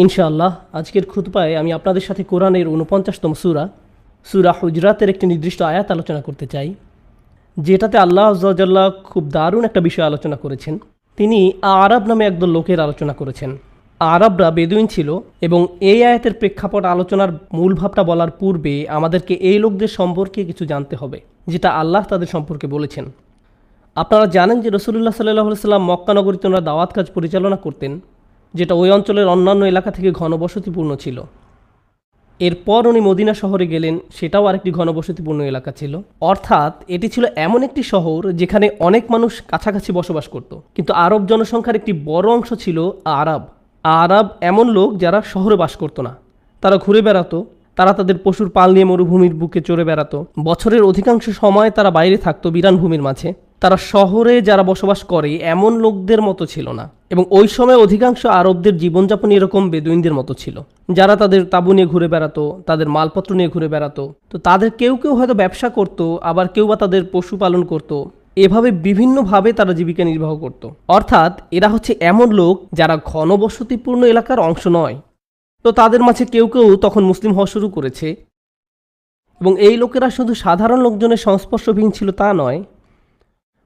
ইনশাআল্লাহ আজকের খুতবায় আমি আপনাদের সাথে কোরআনের ৪৯তম সূরা হুজরাতের একটি নির্দিষ্ট আয়াত আলোচনা করতে চাই, যেটাতে আল্লাহ আযজা ওয়া জাল্লা খুব দারুণ একটা বিষয় আলোচনা করেছেন। তিনি আরব নামে একদল লোকের আলোচনা করেছেন। আরবরা বেদুইন ছিল এবং এই আয়াতের প্রেক্ষাপট আলোচনার মূল ভাবটা বলার পূর্বে আমাদেরকে এই লোকদের সম্পর্কে কিছু জানতে হবে, যেটা আল্লাহ তাদের সম্পর্কে বলেছেন। আপনারা জানেন যে রাসূলুল্লাহ সাল্লাল্লাহু আলাইহি ওয়াসাল্লাম মক্কা নগরীতে ওনারা দাওয়াত কাজ পরিচালনা করতেন, যেটা ওই অঞ্চলের অন্যান্য এলাকা থেকে ঘনবসতিপূর্ণ ছিল। এরপর উনি মদিনা শহরে গেলেন, সেটাও আরেকটি ঘনবসতিপূর্ণ এলাকা ছিল। অর্থাৎ এটি ছিল এমন একটি শহর যেখানে অনেক মানুষ কাছাকাছি বসবাস করত, কিন্তু আরব জনসংখ্যার একটি বড় অংশ ছিল আরব। আরব এমন লোক যারা শহরে বাস করতো না, তারা ঘুরে বেড়াতো, তারা তাদের পশুর পাল নিয়ে মরুভূমির বুকে চড়ে বেড়াতো। বছরের অধিকাংশ সময় তারা বাইরে থাকতো বিরান ভূমির মাঝে। তারা শহরে যারা বসবাস করে এমন লোকদের মতো ছিল না, এবং ওই সময় অধিকাংশ আরবদের জীবনযাপন এরকম বেদুইনদের মতো ছিল, যারা তাদের তাঁবু নিয়ে ঘুরে বেড়াতো, তাদের মালপত্র নিয়ে ঘুরে বেড়াতো। তো তাদের কেউ কেউ হয়তো ব্যবসা করত, আবার কেউ বা তাদের পশু পালন করত। এভাবে বিভিন্নভাবে তারা জীবিকা নির্বাহ করত। অর্থাৎ এরা হচ্ছে এমন লোক যারা ঘনবসতিপূর্ণ এলাকার অংশ নয়। তো তাদের মাঝে কেউ কেউ তখন মুসলিম হওয়া শুরু করেছে, এবং এই লোকেরা শুধু সাধারণ লোকজনের সংস্পর্শহীন ছিল তা নয়,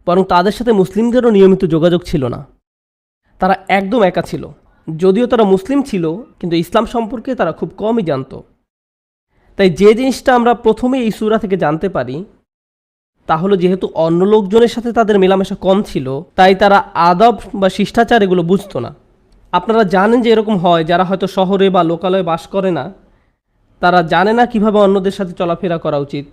বরং তাদের সাথে মুসলিমদেরও নিয়মিত যোগাযোগ ছিল না। তারা একদম একা ছিল। যদিও তারা মুসলিম ছিল, কিন্তু ইসলাম সম্পর্কে তারা খুব কমই জানত। তাই যে জিনিসটা আমরা প্রথমে এই সূরা থেকে জানতে পারি তা হলো, যেহেতু অন্য লোকজনের সাথে তাদের মেলামেশা কম ছিল, তাই তারা আদব বা শিষ্টাচার এগুলো বুঝতো না। আপনারা জানেন যে এরকম হয়, যারা হয়তো শহরে বা লোকালয়ে বাস করে না, তারা জানে না কিভাবে অন্যদের সাথে চলাফেরা করা উচিত।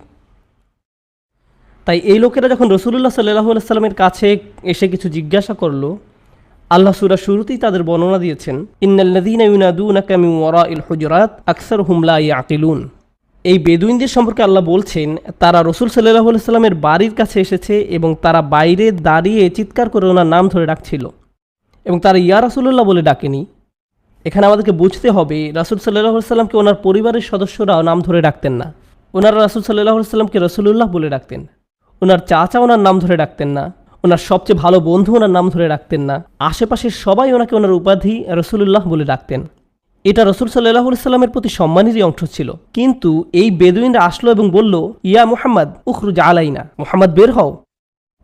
তাই এই লোকেরা যখন রাসূলুল্লাহ সাল্লাল্লাহু আলাইহি ওয়াসাল্লামের কাছে এসে কিছু জিজ্ঞাসা করলো, আল্লাহ সূরা শুরুতেই তাদের বর্ণনা দিয়েছেন, ইন্নাল্লাযীনা ইউনাদুনাকা মিন ওয়ারাইল হুজুরাত আকসারুহুম লা ইয়াকিলুন। এই বেদুইনদের সম্পর্কে আল্লাহ বলছেন, তারা রাসূল সাল্লাল্লাহু আলাইহি ওয়াসাল্লামের বাড়ির কাছে এসেছে এবং তারা বাইরে দাঁড়িয়ে চিৎকার করে ওনার নাম ধরে ডাকছিল, এবং তারা ইয়া রাসূলুল্লাহ বলে ডাকেনি। এখানে আমাদেরকে বুঝতে হবে, রাসূল সাল্লাল্লাহু আলাইহি ওয়াসাল্লামকে ওনার পরিবারের সদস্যরাও নাম ধরে ডাকতেন না। ওনারা রাসূল সাল্লাল্লাহু আলাইহি ওয়াসাল্লামকে রাসূলুল্লাহ বলে ডাকতেন। ওনার চাচা ওনার নাম ধরে ডাকতেন না। ওনার সবচেয়ে ভালো বন্ধু ওনার নাম ধরে ডাকতেন না। আশেপাশের সবাই ওনাকে ওনার উপাধি রাসূলুল্লাহ বলে ডাকতেন। এটা রাসূল সাল্লাল্লাহু আলাইহি ওয়াসাল্লামের প্রতি সম্মানেরই অংশ ছিল। কিন্তু এই বেদুইনরা আসলো এবং বলল, ইয়া মুহাম্মদ উখরুজ আলাইনা, মুহাম্মদ বের হও,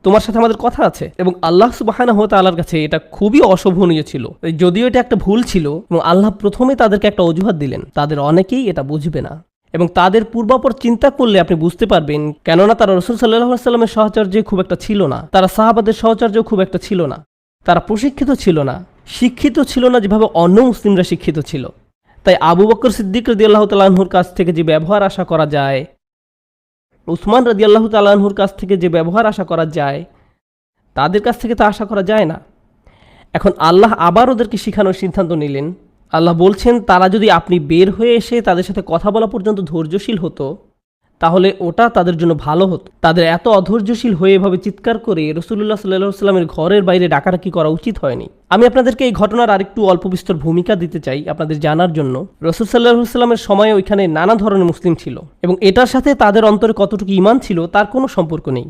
তোমার সাথে আমাদের কথা আছে। এবং আল্লাহ সুবহানাহু ওয়া তাআলার কাছে এটা খুবই অশোভনীয় ছিল। যদিও এটা একটা ভুল ছিল, এবং আল্লাহ প্রথমে তাদেরকে একটা অজুহাত দিলেন, তাদের অনেকেই এটা বুঝবে না। এবং তাদের পূর্বাপর চিন্তা করলে আপনি বুঝতে পারবেন, কেননা তারা রাসূল সাল্লাল্লাহু আলাইহি ওয়াসাল্লামের সাহচর্যে খুব একটা ছিল না, তারা সাহাবাদের সাহচর্যেও খুব একটা ছিল না, তারা প্রশিক্ষিত ছিল না, শিক্ষিত ছিল না যেভাবে অন্য মুসলিমরা শিক্ষিত ছিল। তাই আবু বকর সিদ্দিক রাদিয়াল্লাহু তাআলা আনহুর কাছ থেকে যে ব্যবহার আশা করা যায়, উসমান রাদিয়াল্লাহু তাআলা আনহুর কাছ থেকে যে ব্যবহার আশা করা যায়, তাদের কাছ থেকে তা আশা করা যায় না। এখন আল্লাহ আবার ওদেরকে শেখানোর সিদ্ধান্ত নিলেন। আল্লাহ বলছেন, তারা যদি আপনি বের হয়ে এসে তাদের সাথে কথা বলা পর্যন্ত ধৈর্যশীল হতো, তাহলে ওটা তাদের জন্য ভালো হতো। তাদের এত অধৈর্যশীল হয়ে এভাবে চিৎকার করে রাসূলুল্লাহ সাল্লাল্লাহু আলাইহি ওয়াসাল্লামের ঘরের বাইরে ডাকাডাকি করা উচিত হয়নি। আমি আপনাদেরকে এই ঘটনার আরেকটু অল্প বিস্তর ভূমিকা দিতে চাই আপনাদের জানার জন্য। রাসূল সাল্লাল্লাহু আলাইহি ওয়াসাল্লামের সময়ে ওইখানে নানা ধরনের মুসলিম ছিল, এবং এটার সাথে তাদের অন্তরে কতটুকু ঈমান ছিল তার কোনো সম্পর্ক নেই,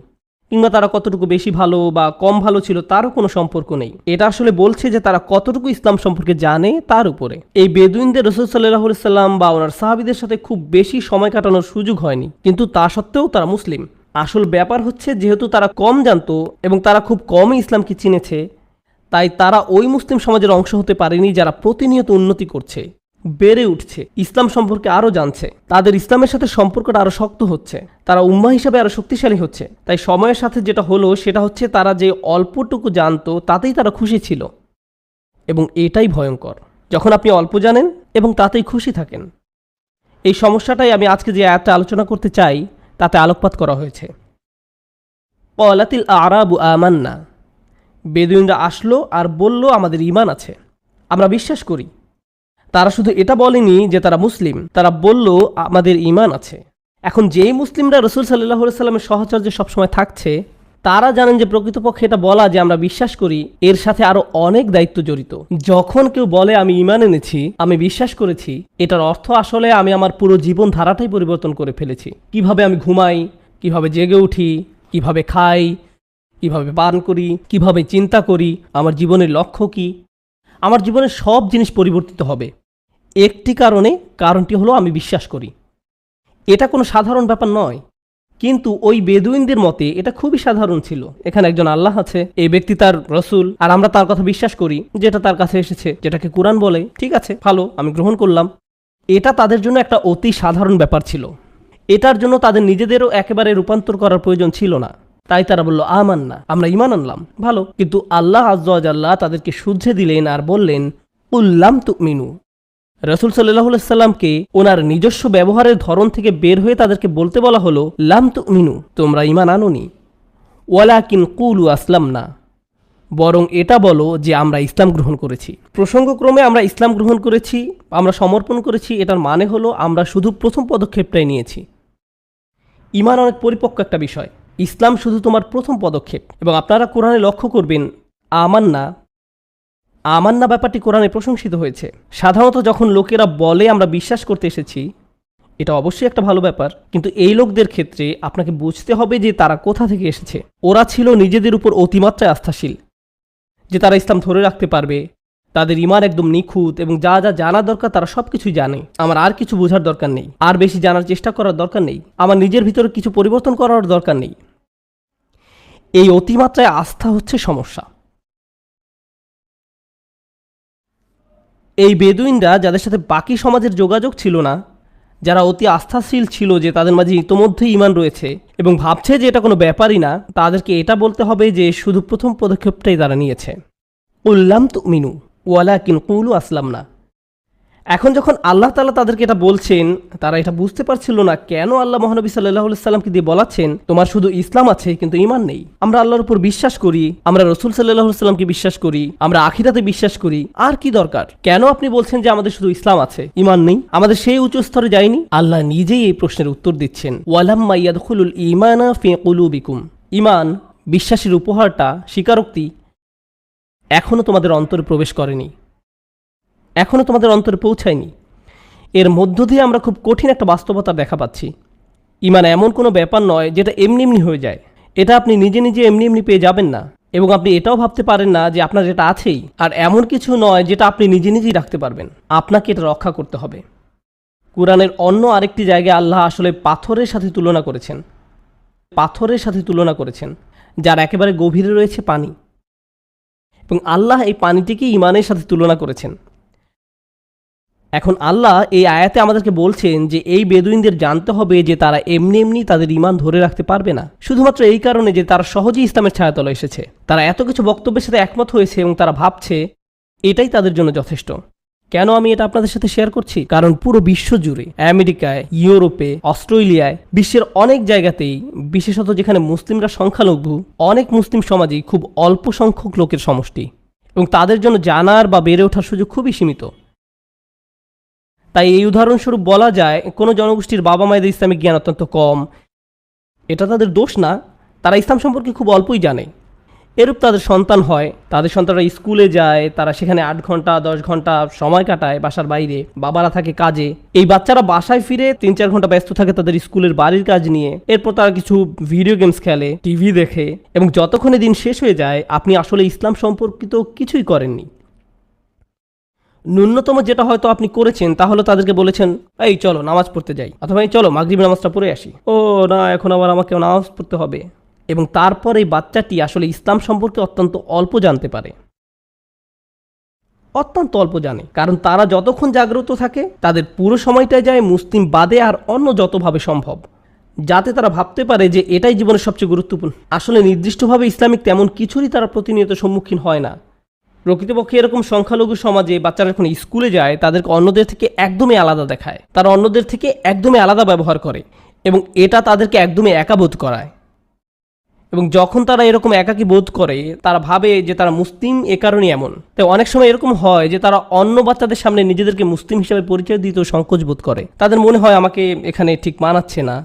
কিংবা তারা কতটুকু বেশি ভালো বা কম ভালো ছিল তারও কোনো সম্পর্ক নেই। এটা আসলে বলছে যে তারা কতটুকু ইসলাম সম্পর্কে জানে তার উপরে। এই বেদুইনদের রাসূল সাল্লাল্লাহু আলাইহি ওয়াসাল্লাম বা ওনার সাহাবীদের সাথে খুব বেশি সময় কাটানোর সুযোগ হয়নি, কিন্তু তা সত্ত্বেও তারা মুসলিম। আসল ব্যাপার হচ্ছে, যেহেতু তারা কম জানতো এবং তারা খুব কমই ইসলামকে চিনেছে, তাই তারা ওই মুসলিম সমাজের অংশ হতে পারেনি যারা প্রতিনিয়ত উন্নতি করছে, বেড়ে উঠছে, ইসলাম সম্পর্কে আরও জানছে, তাদের ইসলামের সাথে সম্পর্কটা আরও শক্ত হচ্ছে, তারা উম্মাহ হিসাবে আরও শক্তিশালী হচ্ছে। তাই সময়ের সাথে যেটা হলো সেটা হচ্ছে, তারা যে অল্পটুকু জানতো তাতেই তারা খুশি ছিল, এবং এটাই ভয়ঙ্কর, যখন আপনি অল্প জানেন এবং তাতেই খুশি থাকেন। এই সমস্যাটাই আমি আজকে যে আয়াতটা আলোচনা করতে চাই তাতে আলোকপাত করা হয়েছে। ক্বালাতিল আ'রাবু আমান্না, বেদুইনরা আসলো আর বলল, আমাদের ঈমান আছে, আমরা বিশ্বাস করি। তারা শুধু এটা বলেনি যে তারা মুসলিম, তারা বলল আমাদের ঈমান আছে। এখন যেই মুসলিমরা রাসূল সাল্লাল্লাহু আলাইহি ওয়াসাল্লামের সাহচর্যে সবসময় থাকছে, তারা জানেন যে প্রকৃতপক্ষে এটা বলা যে আমরা বিশ্বাস করি, এর সাথে আরো অনেক দায়িত্ব জড়িত। যখন কেউ বলে আমি ঈমান এনেছি, আমি বিশ্বাস করেছি, এটার অর্থ আসলে আমি আমার পুরো জীবন ধারাটাই পরিবর্তন করে ফেলেছি। কিভাবে আমি ঘুমাই, কিভাবে জেগে উঠি, কিভাবে খাই, কিভাবে পান করি, কিভাবে চিন্তা করি, আমার জীবনের লক্ষ্য কি, আমার জীবনের সব জিনিস পরিবর্তিত হবে। একটি কারণটি হলো আমি বিশ্বাস করি। এটা কোনো সাধারণ ব্যাপার নয়, কিন্তু ওই বেদুইনদের মতে এটা খুবই সাধারণ ছিল। এখানে একজন আল্লাহ আছে, এই ব্যক্তি তার রসুল, আর আমরা তার কথা বিশ্বাস করি, যেটা তার কাছে এসেছে, যেটাকে কুরআন বলে। ঠিক আছে, ভালো, আমি গ্রহণ করলাম। এটা তাদের জন্য একটা অতি সাধারণ ব্যাপার ছিল। এটার জন্য তাদের নিজেদেরও একেবারে রূপান্তর করার প্রয়োজন ছিল না। তাই তারা বলল আমান্না, আমরা ঈমান আনলাম। ভালো, কিন্তু আল্লাহ আযজা ওয়া জাল্লা তাদেরকে শুধরে দিলেন আর বললেন কুল লাম তুমিনু। রাসূল সাল্লাল্লাহু আলাইহি সাল্লামকে ওনার নিজস্ব ব্যবহারের ধরন থেকে বের হয়ে তাদেরকে বলতে বলা হলো লাম তুমিনু, তোমরা ঈমান আনোনি, ওয়ালাকিন কুলু আসলামনা, বরং এটা বলো যে আমরা ইসলাম গ্রহণ করেছি। প্রসঙ্গক্রমে আমরা ইসলাম গ্রহণ করেছি, আমরা সমর্পণ করেছি, এটার মানে হলো আমরা শুধু প্রথম পদক্ষেপটাই নিয়েছি। ঈমান অনেক পরিপক্ক একটা বিষয়, ইসলাম শুধু তোমার প্রথম পদক্ষেপ। এবং আপনারা কোরআনে লক্ষ্য করবেন আমান্না ব্যাপারটি কোরআনে প্রশংসিত হয়েছে। সাধারণত যখন লোকেরা বলে আমরা বিশ্বাস করতে এসেছি, এটা অবশ্যই একটা ভালো ব্যাপার, কিন্তু এই লোকদের ক্ষেত্রে আপনাকে বুঝতে হবে যে তারা কোথা থেকে এসেছে। ওরা ছিল নিজেদের উপর অতিমাত্রায় আস্থাশীল যে তারা ইসলাম ধরে রাখতে পারবে, তাদের ঈমান একদম নিখুঁত, এবং যা যা জানার দরকার তারা সব কিছুই জানে। আমার আর কিছু বোঝার দরকার নেই, আর বেশি জানার চেষ্টা করার দরকার নেই, আমার নিজের ভিতরে কিছু পরিবর্তন করার দরকার নেই। এই অতিমাত্রায় আস্থা হচ্ছে সমস্যা। এই বেদুইনরা, যাদের সাথে বাকি সমাজের যোগাযোগ ছিল না, যারা অতি আস্থাশীল ছিল যে তাদের মাঝে ইতোমধ্যেই ঈমান রয়েছে এবং ভাবছে যে এটা কোনো ব্যাপারই না, তাদেরকে এটা বলতে হবে যে শুধু প্রথম পদক্ষেপটাই তারা নিয়েছে। উল্লাম তুমিনু ওয়ালাকিন কুলু আসলামনা। এখন যখন আল্লাহ তাআলা তাদেরকে এটা বলছেন, তারা এটা বুঝতে পারছিল না কেন আল্লাহ মহানবী সাল্লাল্লাহু আলাইহি সাল্লামকে দিয়ে বলাচ্ছেন তোমার শুধু ইসলাম আছে কিন্তু ঈমান নেই। আমরা আল্লাহর উপর বিশ্বাস করি, আমরা রাসূল সাল্লাল্লাহু আলাইহি সাল্লামকে বিশ্বাস করি, আমরা আখিরাতে বিশ্বাস করি, আর কি দরকার? কেন আপনি বলছেন যে আমাদের শুধু ইসলাম আছে, ঈমান নেই? আমাদের সেই উচ্চ স্তরে যায়নি? আল্লাহ নিজেই এই প্রশ্নের উত্তর দিচ্ছেন, ওয়ালাম্মা ইয়াদখুলুল ঈমানা ফি কুলুবিকুম। ঈমান, বিশ্বাসের উপহারটা, স্বীকারোক্তি এখনো তোমাদের অন্তরে প্রবেশ করেনি, এখনও তোমাদের অন্তরে পৌঁছায়নি। এর মধ্য দিয়ে আমরা খুব কঠিন একটা বাস্তবতা দেখা পাচ্ছি। ঈমান এমন কোনো ব্যাপার নয় যেটা এমনি এমনি হয়ে যায়। এটা আপনি নিজে নিজে এমনি এমনি পেয়ে যাবেন না, এবং আপনি এটাও ভাবতে পারেন না যে আপনার এটা আছেই। আর এমন কিছু নয় যেটা আপনি নিজে নিজেই রাখতে পারবেন, আপনাকে এটা রক্ষা করতে হবে। কুরআনের অন্য আরেকটি জায়গায় আল্লাহ আসলে পাথরের সাথে তুলনা করেছেন, যার একেবারে গভীরে রয়েছে পানি, এবং আল্লাহ এই পানিটিকে ঈমানের সাথে তুলনা করেছেন। এখন আল্লাহ এই আয়াতে আমাদেরকে বলছেন যে এই বেদুইনদের জানতে হবে যে তারা এমনি এমনি তাদের ঈমান ধরে রাখতে পারবে না, শুধুমাত্র এই কারণে যে তারা সহজেই ইসলামের ছায়াতলে এসেছে। তারা এত কিছু বক্তব্যের সাথে একমত হয়েছে এবং তারা ভাবছে এটাই তাদের জন্য যথেষ্ট। কেন আমি এটা আপনাদের সাথে শেয়ার করছি? কারণ পুরো বিশ্ব জুড়ে, আমেরিকায়, ইউরোপে, অস্ট্রেলিয়ায়, বিশ্বের অনেক জায়গাতেই, বিশেষত যেখানে মুসলিমরা সংখ্যালঘু, অনেক মুসলিম সমাজেই খুব অল্প সংখ্যক লোকের সমষ্টি, এবং তাদের জন্য জানার বা বেড়ে ওঠার সুযোগ খুবই সীমিত। তাই এই উদাহরণস্বরূপ বলা যায় কোনো জনগোষ্ঠীর বাবা মায়েদের ইসলামিক জ্ঞান অত্যন্ত কম। এটা তাদের দোষ না, তারা ইসলাম সম্পর্কে খুব অল্পই জানে। এরূপ তাদের সন্তান হয়, তাদের সন্তানরা স্কুলে যায়, তারা সেখানে 8 ঘন্টা 10 ঘন্টা সময় কাটায় বাসার বাইরে, বাবারা থাকে কাজে। এই বাচ্চারা বাসায় ফিরে 3-4 ঘন্টা ব্যস্ত থাকে তাদের স্কুলের বাড়ির কাজ নিয়ে। এরপর তারা কিছু ভিডিও গেমস খেলে, টিভি দেখে, এবং যতক্ষণে দিন শেষ হয়ে যায় আপনি আসলে ইসলাম সম্পর্কিত কিছুই করেননি। ন্যূনতম যেটা হয়তো আপনি করেছেন তা হলো তাদেরকে বলেছেন এই চলো নামাজ পড়তে যাই, অথবা এই চলো মাগরিব নামাজটা পড়ে আসি। ও না, এখন আবার আমাকে নামাজ পড়তে হবে। এবং তারপর এই বাচ্চাটি আসলে ইসলাম সম্পর্কে অত্যন্ত অল্প জানতে পারে, অত্যন্ত অল্প জানে। কারণ তারা যতক্ষণ জাগ্রত থাকে তাদের পুরো সময়টাই যায় মুসলিম বাদে আর অন্য যতভাবে সম্ভব, যাতে তারা ভাবতে পারে যে এটাই জীবনের সবচেয়ে গুরুত্বপূর্ণ। আসলে নির্দিষ্টভাবে ইসলামিক তেমন কিছুরই তারা প্রতিনিয়ত সম্মুখীন হয় না। প্রকৃতপক্ষে এরকম সংখ্যালঘু সমাজে বাচ্চারা যখন স্কুলে যায় তাদেরকে অন্যদের থেকে একদমই আলাদা দেখায়, তারা অন্যদের থেকে একদমই আলাদা ব্যবহার করে, এবং এটা তাদেরকে একদমই একা বোধ করায়। এবং যখন তারা এরকম একাকী বোধ করে তারা ভাবে যে তারা মুসলিম এ কারণে এমন। তাই অনেক সময় এরকম হয় যে তারা অন্য বাচ্চাদের সামনে নিজেদেরকে মুসলিম হিসেবে পরিচয় দিতেও সংকোচ বোধ করে। তাদের মনে হয় আমাকে এখানে ঠিক মানাচ্ছে না।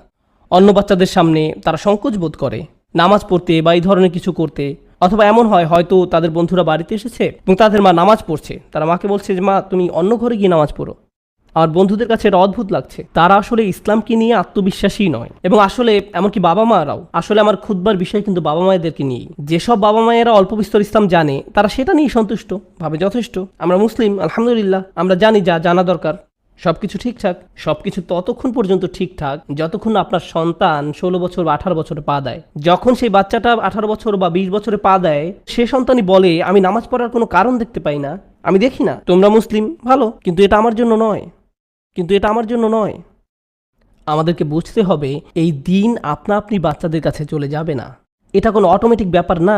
অন্য বাচ্চাদের সামনে তারা সংকোচ বোধ করে নামাজ পড়তে বা এই ধরনের কিছু করতে। অথবা এমন হয় হয়তো তাদের বন্ধুরা বাড়িতে এসেছে এবং তাদের মা নামাজ পড়ছে, তারা মাকে বলছে যে মা তুমি অন্য ঘরে গিয়ে নামাজ পড়ো। আমার বন্ধুদের কাছে এটা অদ্ভুত লাগছে। তারা আসলে ইসলামকে নিয়ে আত্মবিশ্বাসী নয়, এবং আসলে এমনকি বাবা মারাও। আসলে আমার খুতবার বিষয় কিন্তু বাবা মায়েদেরকে নিয়েই। যেসব বাবা মায়েরা অল্প বিস্তর ইসলাম জানে তারা সেটা নিয়ে সন্তুষ্ট, ভাবে যথেষ্ট। আমরা মুসলিম, আলহামদুলিল্লাহ, আমরা জানি যা জানা দরকার। সবকিছু ঠিকঠাক, সবকিছু ততক্ষণ পর্যন্ত ঠিকঠাক যতক্ষণ আপনার সন্তান 16 বছর বা 18 বছরে পা দেয়। যখন সেই বাচ্চাটা 18 বছর বা 20 বছরে পা দেয়, সে সন্তানই বলে আমি নামাজ পড়ার কোনো কারণ দেখতে পাই না, আমি দেখি না, তোমরা মুসলিম ভালো, কিন্তু এটা আমার জন্য নয়, কিন্তু এটা আমার জন্য নয়। আমাদেরকে বুঝতে হবে এই দিন আপনা আপনি বাচ্চাদের কাছে চলে যাবে না, এটা কোনো অটোমেটিক ব্যাপার না।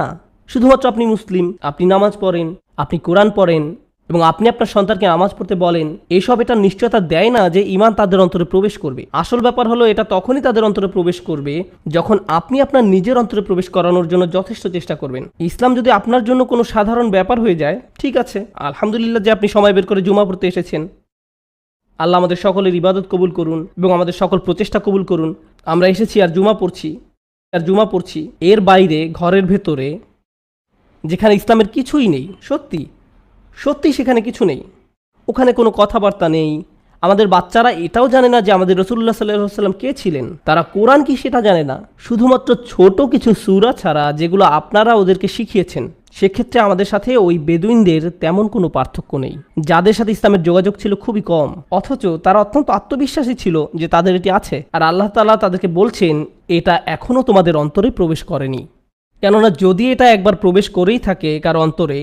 শুধুমাত্র আপনি মুসলিম, আপনি নামাজ পড়েন, আপনি কোরআন পড়েন এবং আপনি আপনার সন্তানকে নামাজ পড়তে বলেন, এসব এটা নিশ্চয়তা দেয় না যে ঈমান তাদের অন্তরে প্রবেশ করবে। আসল ব্যাপার হলো এটা তখনই তাদের অন্তরে প্রবেশ করবে যখন আপনি আপনার নিজের অন্তরে প্রবেশ করানোর জন্য যথেষ্ট চেষ্টা করবেন। ইসলাম যদি আপনার জন্য কোনো সাধারণ ব্যাপার হয়ে যায়, ঠিক আছে, আলহামদুলিল্লাহ যে আপনি সময় বের করে জুমা পড়তে এসেছেন। আল্লাহ আমাদের সকলের ইবাদত কবুল করুন এবং আমাদের সকল প্রচেষ্টা কবুল করুন। আমরা এসেছি আর জুমা পড়ছি, এর বাইরে ঘরের ভেতরে যেখানে ইসলামের কিছুই নেই, সত্যি সেখানে কিছু নেই, ওখানে কোনো কথাবার্তা নেই। আমাদের বাচ্চারা এটাও জানে না যে আমাদের রাসূলুল্লাহ সাল্লাল্লাহু আলাইহি ওয়াসাল্লাম কে ছিলেন, তারা কোরআন কি সেটা জানে না। শুধুমাত্র ছোট কিছু সূরা ছাড়া যেগুলো আপনারা ওদেরকে শিখিয়েছেন, সেক্ষেত্রে আমাদের সাথে ওই বেদুইনদের তেমন কোনো পার্থক্য নেই, যাদের সাথে ইসলামের যোগাযোগ ছিল খুবই কম, অথচ তারা অত্যন্ত আত্মবিশ্বাসী ছিল যে তাদের এটি আছে। আর আল্লাহ তাআলা তাদেরকে বলছেন এটা এখনও তোমাদের অন্তরে প্রবেশ করেনি, কেননা যদি এটা একবার প্রবেশ করেই থাকে কারো অন্তরে,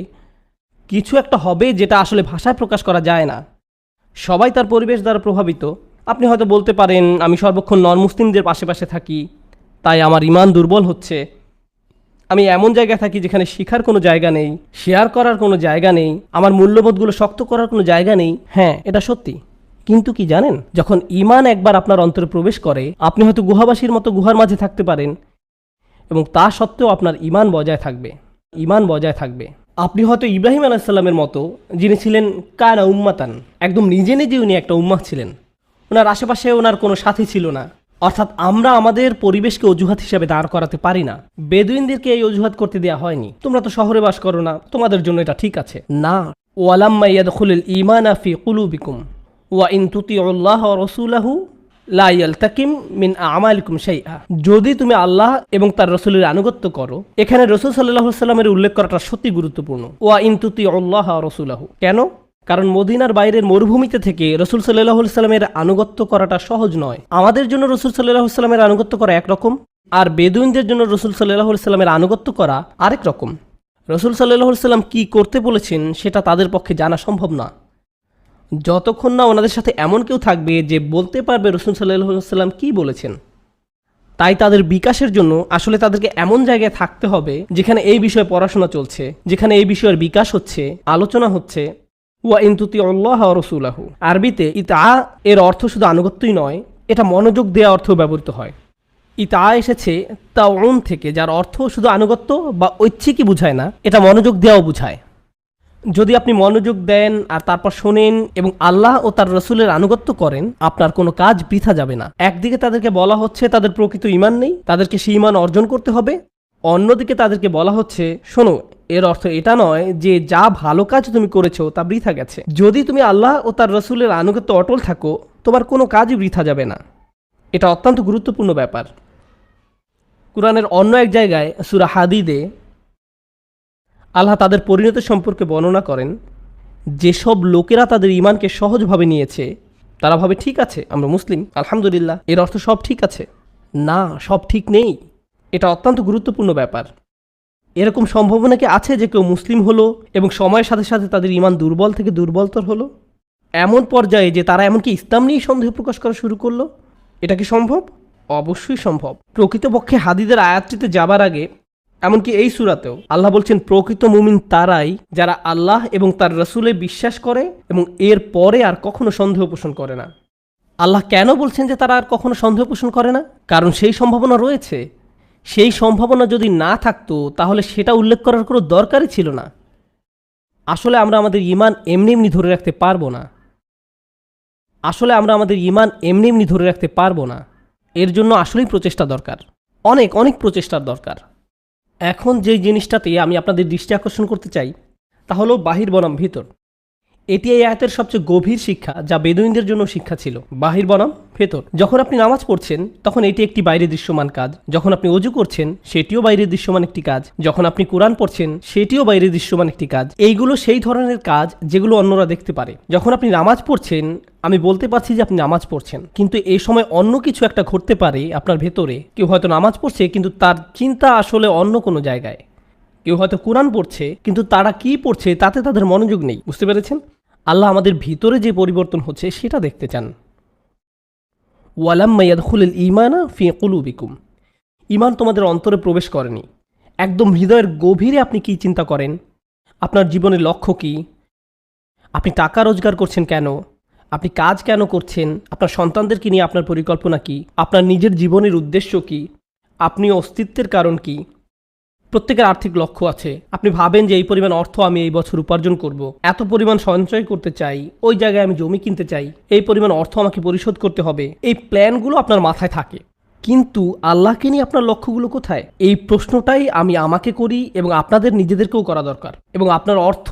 কিছু একটা হবে যেটা আসলে ভাষায় প্রকাশ করা যায় না। সবাই তার পরিবেশ দ্বারা প্রভাবিত। আপনি হয়তো বলতে পারেন আমি সর্বক্ষণ নন মুসলিমদের পাশে থাকি, তাই আমার ঈমান দুর্বল হচ্ছে। আমি এমন জায়গায় থাকি যেখানে শিখার কোনো জায়গা নেই, শেয়ার করার কোনো জায়গা নেই, আমার মূল্যবোধগুলো শক্ত করার কোনো জায়গা নেই। হ্যাঁ, এটা সত্যি, কিন্তু কি জানেন, যখন ঈমান একবার আপনার অন্তরে প্রবেশ করে, আপনি হয়তো গুহাবাসীর মতো গুহার মাঝে থাকতে পারেন এবং তা সত্ত্বেও আপনার ঈমান বজায় থাকবে। আপনি হয়তো ইব্রাহিম আলাইহিস সালামের মতো, যিনি ছিলেন কানা উম্মাতান, একদম নিজে উনি একটা উম্মাহ ছিলেন, ওনার আশেপাশে ওনার কোনো সাথী ছিল না। অর্থাৎ আমরা আমাদের পরিবেশকে অজুহাত হিসাবে দাঁড় করাতে পারি না। বেদুইনদেরকে এই অজুহাত করতে দেওয়া হয়নি, তোমরা তো শহরে বাস করো না, তোমাদের জন্য এটা ঠিক আছে না। ওয়ালাম্মা ইয়াদখুলুল ঈমানা ফি কুলুবিকুম ওয়া ইন তুতিউল্লাহ ওয়া রাসূলাহু লা ইয়ালতাকিম মিন আমালিকুম শাইআ। যদি তুমি আল্লাহ এবং তার রাসূলের আনুগত্য করো, এখানে রাসূল সাল্লাল্লাহু আলাইহি ওয়াসাল্লামের উল্লেখ করাটা সত্যি গুরুত্বপূর্ণ। ওয়া ইন তুতিউল্লাহ ওয়া রাসূলাহু, কেন? কারণ মদিনার বাইরের মরুভূমিতে থেকে রাসূল সাল্লাল্লাহু আলাইহি ওয়াসাল্লামের আনুগত্য করাটা সহজ নয়। আমাদের জন্য রাসূল সাল্লাল্লাহু আলাইহি ওয়াসাল্লামের আনুগত্য করা একরকম, আর বেদুইনদের জন্য রাসূল সাল্লাল্লাহু আলাইহি ওয়াসাল্লামের আনুগত্য করা আরেক রকম। রাসূল সাল্লাল্লাহু আলাইহি ওয়াসাল্লাম কি করতে বলেছেন সেটা তাদের পক্ষে জানা সম্ভব না, যতক্ষণ না ওনাদের সাথে এমন কেউ থাকবে যে বলতে পারবে রাসূল সাল্লাল্লাহু আলাইহি ওয়াসাল্লাম কি বলেছেন। তাই তাদের বিকাশের জন্য আসলে তাদেরকে এমন জায়গায় থাকতে হবে যেখানে এই বিষয়ে পড়াশোনা চলছে, যেখানে এই বিষয়ের বিকাশ হচ্ছে, আলোচনা হচ্ছে। ওয়া ইন তুতিউল্লাহ ওয়া রাসূলাহু, আরবিতে ইতা এর অর্থ শুধু আনুগত্যই নয়, এটা মনোযোগ দেওয়া অর্থ ব্যবহৃত হয়। ইতা এসেছে তাউন থেকে, যার অর্থ শুধু আনুগত্য বা ঐচ্ছিকই বুঝায় না, এটা মনোযোগ দেওয়াও বুঝায়। যদি আপনি মনোযোগ দেন আর তারপর শোনেন এবং আল্লাহ ও তার রাসূলের আনুগত্য করেন, আপনার কোনো কাজ বৃথা যাবে না। একদিকে তাদেরকে বলা হচ্ছে তাদের প্রকৃত ঈমান নেই, তাদেরকে সেই ঈমান অর্জন করতে হবে। অন্যদিকে তাদেরকে বলা হচ্ছে শোনো, এর অর্থ এটা নয় যে যা ভালো কাজ তুমি করেছো তা বৃথা গেছে। যদি তুমি আল্লাহ ও তার রাসূলের আনুগত্য অটল থাকো, তোমার কোনো কাজই বৃথা যাবে না। এটা অত্যন্ত গুরুত্বপূর্ণ ব্যাপার। কুরআনের অন্য এক জায়গায় সূরা হাদীদে আল্লাহ তাদের পরিণতি সম্পর্কে বর্ণনা করেন, যেসব লোকেরা তাদের ঈমানকে সহজভাবে নিয়েছে, তারা ভাবে ঠিক আছে আমরা মুসলিম, আলহামদুলিল্লাহ, এর অর্থ সব ঠিক আছে। না, সব ঠিক নেই। এটা অত্যন্ত গুরুত্বপূর্ণ ব্যাপার। এরকম সম্ভাবনা কি আছে যে কেউ মুসলিম হলো এবং সময়ের সাথে সাথে তাদের ঈমান দুর্বল থেকে দুর্বলতর হলো, এমন পর্যায়ে যে তারা এমনকি ইসলাম নিয়ে সন্দেহ প্রকাশ করা শুরু করলো? এটা কি সম্ভব? অবশ্যই সম্ভব। প্রকৃতপক্ষে হাদীদের আয়াতটিতে যাবার আগে, এমনকি এই সূরাতেও আল্লাহ বলছেন প্রকৃত মুমিন তারাই যারা আল্লাহ এবং তার রাসূলে বিশ্বাস করে এবং এর পরে আর কখনো সন্দেহ পোষণ করে না। আল্লাহ কেন বলছেন যে তারা আর কখনো সন্দেহ পোষণ করে না? কারণ সেই সম্ভাবনা রয়েছে। সেই সম্ভাবনা যদি না থাকতো তাহলে সেটা উল্লেখ করার কোনো দরকারই ছিল না। আসলে আমরা আমাদের ঈমান এমনি ধরে রাখতে পারবো না। এর জন্য আসলেই প্রচেষ্টা দরকার, অনেক প্রচেষ্টার দরকার। এখন যে জিনিসটাতে আমি আপনাদের দৃষ্টি আকর্ষণ করতে চাই তা হলো বাহির বনাম ভিতর। এটি এই আয়াতের সবচেয়ে গভীর শিক্ষা, যা বেদুইনদের জন্য শিক্ষা ছিল। বাহির বনাম ভেতর। যখন আপনি নামাজ পড়ছেন তখন এটি একটি বাইরে দৃশ্যমান কাজ, যখন আপনি ওযু করছেন সেটিও বাইরে দৃশ্যমান একটি কাজ, যখন আপনি কোরআন পড়ছেন সেটিও বাইরে দৃশ্যমান একটি কাজ। এইগুলো সেই ধরনের কাজ যেগুলো অন্যরা দেখতে পারে। যখন আপনি নামাজ পড়ছেন আমি বলতে পারছি যে আপনি নামাজ পড়ছেন, কিন্তু এই সময় অন্য কিছু একটা ঘটতে পারে আপনার ভেতরে। কেউ হয়তো নামাজ পড়ছে কিন্তু তার চিন্তা আসলে অন্য কোনো জায়গায়। কেউ হয়তো কোরআন পড়ছে কিন্তু তারা কি পড়ছে তাতে তাদের মনোযোগ নেই। বুঝতে পেরেছেন? আল্লাহ আমাদের ভিতরে যে পরিবর্তন হচ্ছে সেটা দেখতে চান। ওয়ালাম্মা ইয়াদখুলুল ঈমানা ফি কুলুবিকুম, ঈমান তোমাদের অন্তরে প্রবেশ করেনি। একদম হৃদয়ের গভীরে আপনি কি চিন্তা করেন, আপনার জীবনের লক্ষ্য কি, আপনি টাকা রোজগার করছেন কেন, আপনি কাজ কেন করছেন, আপনার সন্তানদেরকে নিয়ে আপনার পরিকল্পনা কি, আপনার নিজের জীবনের উদ্দেশ্য কি, আপনি অস্তিত্বের কারণ কি। প্রত্যেকের আর্থিক লক্ষ্য আছে। আপনি ভাবেন যে এই পরিমাণ অর্থ আমি এই বছর উপার্জন করব, এত পরিমাণ সঞ্চয় করতে চাই, ওই জায়গায় আমি জমি কিনতে চাই, এই পরিমাণ অর্থ আমাকে পরিশোধ করতে হবে। এই প্ল্যানগুলো আপনার মাথায় থাকে, কিন্তু আল্লাহকে নিয়ে আপনার লক্ষ্যগুলো কোথায়? এই প্রশ্নটাই আমি আমাকে করি এবং আপনাদের নিজেদেরকেও করা দরকার। এবং আপনার অর্থ,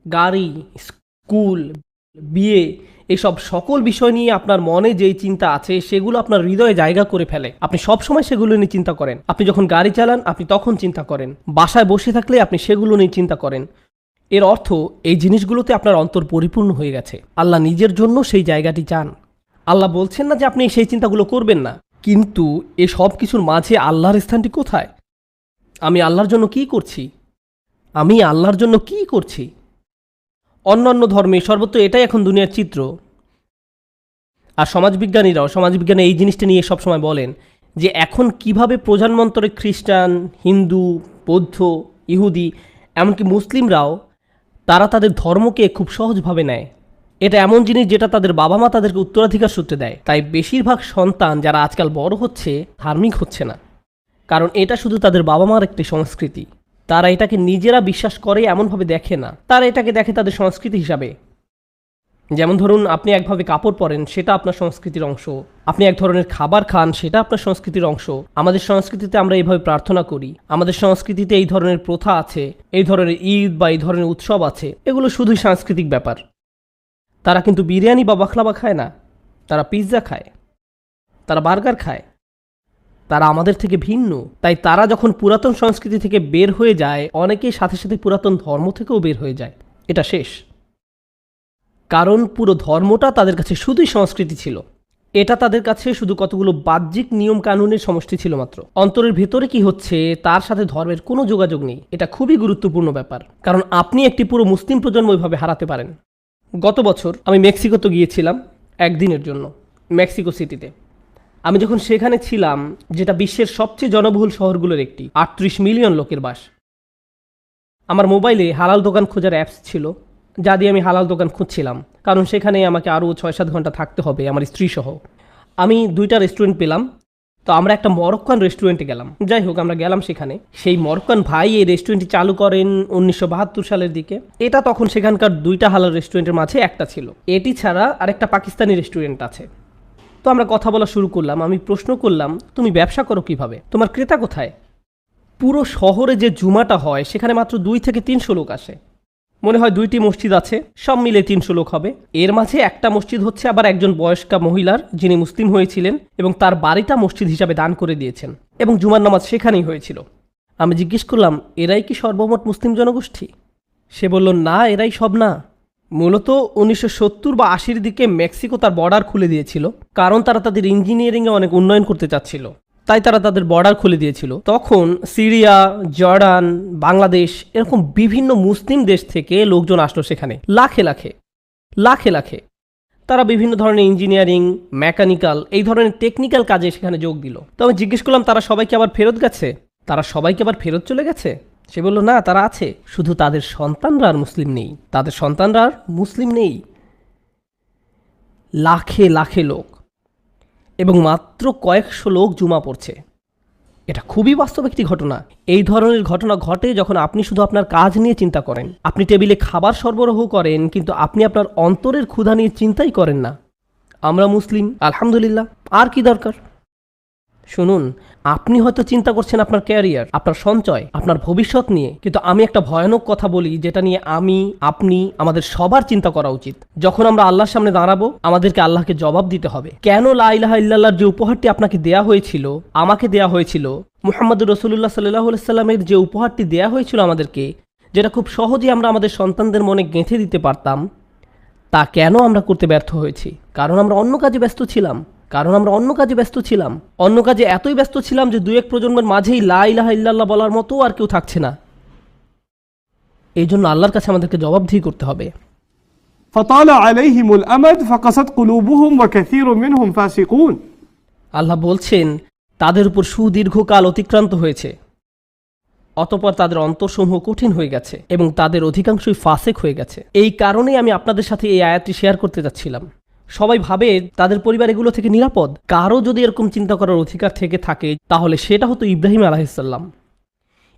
গাড়ি, স্কুল, বিয়ে, এসব সকল বিষয় নিয়ে আপনার মনে যেই চিন্তা আছে সেগুলো আপনার হৃদয়ে জায়গা করে ফেলে। আপনি সব সময় সেগুলো নিয়ে চিন্তা করেন। আপনি যখন গাড়ি চালান আপনি তখন চিন্তা করেন, বাসায় বসে থাকলে আপনি সেগুলো নিয়ে চিন্তা করেন। এর অর্থ এই জিনিসগুলোতে আপনার অন্তর পরিপূর্ণ হয়ে গেছে। আল্লাহ নিজের জন্য সেই জায়গাটি চান। আল্লাহ বলছেন না যে আপনি সেই চিন্তাগুলো করবেন না, কিন্তু এ সব কিছুর মাঝে আল্লাহর স্থানটি কোথায়? আমি আল্লাহর জন্য কি করছি? আমি আল্লাহর জন্য কি করছি? অন্যান্য ধর্মে সর্বত্র এটাই এখন দুনিয়ার চিত্র। আর সমাজবিজ্ঞানে এই জিনিসটা নিয়ে সবসময় বলেন যে এখন কিভাবে প্রধানমন্ত্রী খ্রিস্টান, হিন্দু, বৌদ্ধ, ইহুদি, এমনকি মুসলিমরাও তারা তাদের ধর্মকে খুব সহজভাবে নেয়। এটা এমন জিনিস যেটা তাদের বাবা মা তাদেরকে উত্তরাধিকার সূত্রে দেয়। তাই বেশিরভাগ সন্তান যারা আজকাল বড় হচ্ছে ধার্মিক হচ্ছে না, কারণ এটা শুধু তাদের বাবা মার একটি সংস্কৃতি। তারা এটাকে নিজেরা বিশ্বাস করে এমনভাবে দেখে না, তারা এটাকে দেখে তাদের সংস্কৃতি হিসাবে। যেমন ধরুন, আপনি একভাবে কাপড় পরেন, সেটা আপনার সংস্কৃতির অংশ। আপনি এক ধরনের খাবার খান, সেটা আপনার সংস্কৃতির অংশ। আমাদের সংস্কৃতিতে আমরা এইভাবে প্রার্থনা করি, আমাদের সংস্কৃতিতে এই ধরনের প্রথা আছে, এই ধরনের ঈদ বা এই ধরনের উৎসব আছে। এগুলো শুধুই সাংস্কৃতিক ব্যাপার। তারা কিন্তু বিরিয়ানি বা বাখলাবা খায় না, তারা পিৎজা খায়, তারা বার্গার খায়। তারা আমাদের থেকে ভিন্ন। তাই তারা যখন পুরাতন সংস্কৃতি থেকে বের হয়ে যায়, অনেকেই সাথে সাথে পুরাতন ধর্ম থেকেও বের হয়ে যায়। এটা শেষ, কারণ পুরো ধর্মটা তাদের কাছে শুধুই সংস্কৃতি ছিল। এটা তাদের কাছে শুধু কতগুলো বাহ্যিক নিয়ম কানুনের সমষ্টি ছিল মাত্র। অন্তরের ভেতরে কি হচ্ছে তার সাথে ধর্মের কোনো যোগাযোগ নেই। এটা খুবই গুরুত্বপূর্ণ ব্যাপার, কারণ আপনি একটি পুরো মুসলিম প্রজন্ম ওইভাবে হারাতে পারেন। গত বছর আমি মেক্সিকোতে গিয়েছিলাম একদিনের জন্য, মেক্সিকো সিটিতে। আমি যখন সেখানে ছিলাম, যেটা বিশ্বের সবচেয়ে জনবহুল শহরগুলোর একটি, 38 মিলিয়ন লোকের বাস, আমার মোবাইলে হালাল দোকান খোঁজার অ্যাপস ছিল, যা দিয়ে আমি হালাল দোকান খুঁজছিলাম, কারণ সেখানে আমাকে আরও 6-7 ঘন্টা থাকতে হবে আমার স্ত্রী সহ। আমি 2টা রেস্টুরেন্ট পেলাম, তো আমরা একটা মরক্কান রেস্টুরেন্টে গেলাম। যাই হোক, আমরা গেলাম সেখানে। সেই মরক্কান ভাই এই রেস্টুরেন্টটি চালু করেন 1972 সালের দিকে। এটা তখন সেখানকার 2টা হালাল রেস্টুরেন্টের মাঝে একটা ছিল। এটি ছাড়া আরেকটা পাকিস্তানি রেস্টুরেন্ট আছে। তো আমরা কথা বলা শুরু করলাম। আমি প্রশ্ন করলাম, তুমি ব্যবসা করো কিভাবে, তোমার ক্রেতা কোথায়? পুরো শহরে যে জুমাটা হয় সেখানে মাত্র 2 থেকে 300 লোক আসে। মনে হয় 2টি মসজিদ আছে, সব মিলে 300 লোক হবে। এর মাঝে একটা মসজিদ হচ্ছে আবার একজন বয়স্কা মহিলার, যিনি মুসলিম হয়েছিলেন এবং তার বাড়িটা মসজিদ হিসাবে দান করে দিয়েছেন, এবং জুমার নামাজ সেখানেই হয়েছিল। আমি জিজ্ঞেস করলাম, এরাই কি সর্বমোট মুসলিম জনগোষ্ঠী? সে বলল, না, এরাই সব না। মূলত 1970 বা 80-র দিকে মেক্সিকো তার বর্ডার খুলে দিয়েছিল, কারণ তারা তাদের ইঞ্জিনিয়ারিংয়ে অনেক উন্নয়ন করতে চাচ্ছিল। তাই তারা তাদের বর্ডার খুলে দিয়েছিল। তখন সিরিয়া, জর্ডান, বাংলাদেশ, এরকম বিভিন্ন মুসলিম দেশ থেকে লোকজন আসলো সেখানে, লাখে লাখে লাখে লাখে। তারা বিভিন্ন ধরনের ইঞ্জিনিয়ারিং, মেকানিক্যাল, এই ধরনের টেকনিক্যাল কাজে সেখানে যোগ দিল। তো আমি জিজ্ঞেস করলাম, তারা সবাইকে আবার ফেরত গেছে? তারা সবাইকে আবার ফেরত চলে গেছে? সে বলল, না, তারা আছে, শুধু তাদের সন্তানরা আর মুসলিম নেই। তাদের সন্তানরা আর মুসলিম নেই। লাখে লাখে লোক, এবং মাত্র কয়েকশো লোক জুমা পড়ছে। এটা খুবই বাস্তব একটি ঘটনা। এই ধরনের ঘটনা ঘটে যখন আপনি শুধু আপনার কাজ নিয়ে চিন্তা করেন। আপনি টেবিলে খাবার সরবরাহ করেন, কিন্তু আপনি আপনার অন্তরের ক্ষুধা নিয়ে চিন্তাই করেন না। আমরা মুসলিম, আলহামদুলিল্লাহ, আর কি দরকার? শুনুন, আপনি হয়তো চিন্তা করছেন আপনার ক্যারিয়ার, আপনার সঞ্চয়, আপনার ভবিষ্যৎ নিয়ে, কিন্তু আমি একটা ভয়ানক কথা বলি যেটা নিয়ে আপনি, আমাদের সবার চিন্তা করা উচিত। যখন আমরা আল্লাহর সামনে দাঁড়াবো, আমাদেরকে আল্লাহকে জবাব দিতে হবে। কেন লা ইলাহা ইল্লাল্লাহর যে উপহারটি আপনাকে দেয়া হয়েছিল, আমাকে দেয়া হয়েছিল, মুহাম্মদুর রাসূলুল্লাহ সাল্লাল্লাহু আলাইহি সাল্লামের যে উপহারটি দেয়া হয়েছিল আমাদেরকে, যেটা খুব সহজেই আমরা আমাদের সন্তানদের মনে গেঁথে দিতে পারতাম, তা কেন আমরা করতে ব্যর্থ হয়েছি? কারণ আমরা অন্য কাজে ব্যস্ত ছিলাম। অন্য কাজে এতই ব্যস্ত ছিলাম যে 2-1 প্রজন্মের মাঝেই লা ইলাহা ইল্লাল্লাহ বলার মতো আর কেউ থাকছে না। এই জন্য আল্লাহর কাছে আমাদেরকে জবাবদিহি করতে হবে। فطال عليهم الأمد فقست قلوبهم وكثير منهم فاسقون। আল্লাহ বলছেন তাদের উপর সুদীর্ঘকাল অতিক্রান্ত হয়েছে, অতঃপর তাদের অন্তরসমূহ কঠিন হয়ে গেছে এবং তাদের অধিকাংশই ফাসেক হয়ে গেছে। এই কারণেই আমি আপনাদের সাথে এই আয়াতটি শেয়ার করতে যাচ্ছিলাম। সবাই ভাবে তাদের পরিবার এগুলো থেকে নিরাপদ। কারো যদি এরকম চিন্তা করার অধিকার থেকে থাকে তাহলে সেটা হতো ইব্রাহিম আলাইহিসসালাম।